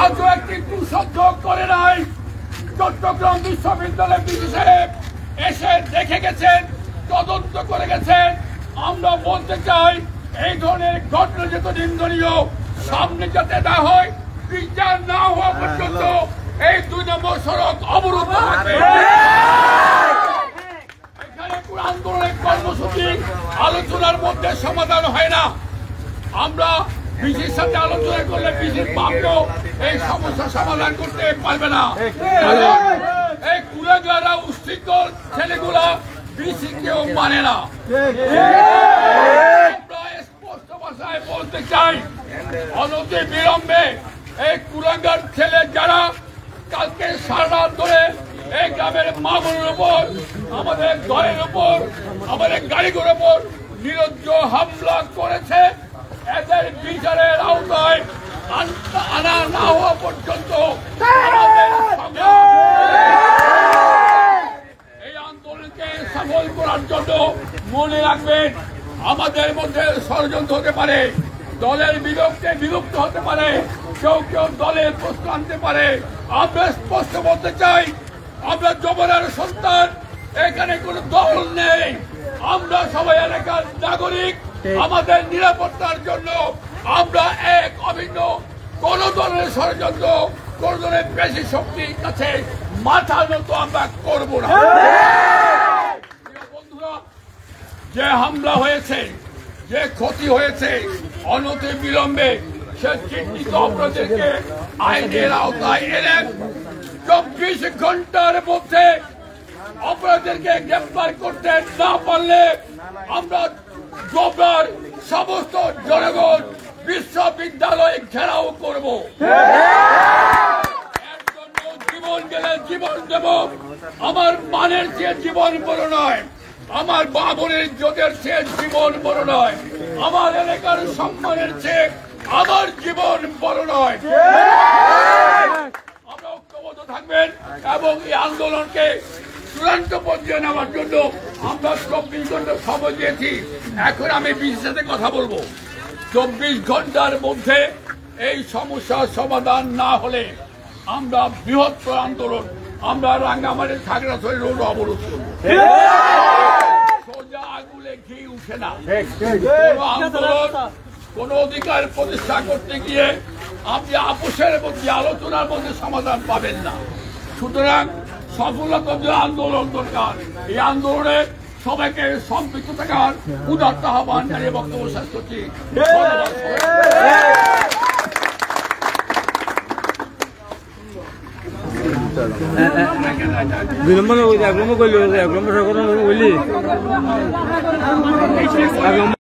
আজও একটি সহ্য করে নাই। চট্টগ্রাম বিশ্ববিদ্যালয়ের বিসি সাহেব এসে দেখে গেছেন, তদন্ত করে গেছেন। আমরা বলতে চাই এই ধরনের ঘটনা যত নিন্দনীয়, সামনে যাতে না হয়, বিচার না হওয়া পর্যন্ত এই 2 নম্বর সড়ক অবরোধ থাকবে। এখানে কোন আন্দোলনের কর্মসূচি আলোচনার মধ্যে সমাধান হয় না। আমরা বিসির সাথে আলোচনা করলে বিসির পাত্র এই সমস্যা সমাধান করতে পারবে না। এই কুলাগারা উশৃঙ্খল ছেলেগুলা বিসি কেউ মানে না। আমরা স্পষ্ট ভাষায় বলতে চাই, অনতি বিলম্বে এই কুলাঙ্গার ছেলে যারা কালকে সারা রাত ধরে এই গ্রামের মা বোনের উপর, আমাদের ঘরের উপর, আমাদের গাড়িগুলোর উপর নিরজ্জ হামলা করেছে, এদের বিচারের আওতায় আনা না হওয়া পর্যন্ত এই আন্দোলনকে সফল করার জন্য মনে রাখবেন, আমাদের মধ্যে ষড়যন্ত্র হতে পারে, দলের বিভক্ত হতে পারে, কেউ কেউ দলের প্রশ্ন আনতে পারে। আমরা স্পষ্ট বলতে চাই, আমরা যমুনার সন্তান, এখানে কোনো দল নেই। আমরা সবাই এলাকার নাগরিক। আমাদের নিরাপত্তার জন্য আমরা এক অভিন্ন। কোন ধরনের ষড়যন্ত্র, কোন ধরনের বেশি শক্তির কাছে মাথা নত আমরা করব না। বন্ধুরা, যে হামলা হয়েছে, যে ক্ষতি হয়েছে, অনতি বিলম্বে সে চিহ্নিত অপরাধীদেরকে আইনের আওতায় এনে 24 ঘন্টার মধ্যে অপরাধীদেরকে গ্রেফতার করতে না পারলে আমরা গোবরার সমস্ত জনগণ বিশ্ববিদ্যালয় ঘেরাও করব। এর জন্য জীবন গেলে জীবন দেব। আমার মানের চেয়ে জীবন বড় নয়, আমার বাবনের যোগের চেয়ে জীবন বড় নয়, আমার এলাকার সম্মানের চেয়ে আমার জীবন বড় নয়। আমরা ঐক্যবদ্ধ থাকবেন এবং এই আন্দোলনকে চূড়ান্ত পর্যায়ে নেওয়ার জন্য আমরা 24 ঘন্টা সময় দিয়েছি। এখন আমি বিসির সাথে কথা বলবো। 24 ঘন্টার মধ্যে এই সমস্যার সমাধান না হলে আমরা বৃহত্তর আন্দোলন, আমরা রাঙ্গামাটির খাগড়াছড়ি রোড অবরোধ করব। সোজা আগুলে ঘি উঠে না। কোন আন্দোলন, কোন অধিকার প্রতিষ্ঠা করতে গিয়ে আপনি আপোষের মধ্যে, আলোচনার মধ্যে সমাধান পাবেন না। সুতরাং সফলতা যে আন্দোলন দরকার, এই আন্দোলনে সবাইকে সম্পৃক্ত থাকার উদাত্ত আহ্বান জানিয়ে বক্তব্য শেষ করছি। বিলম্ব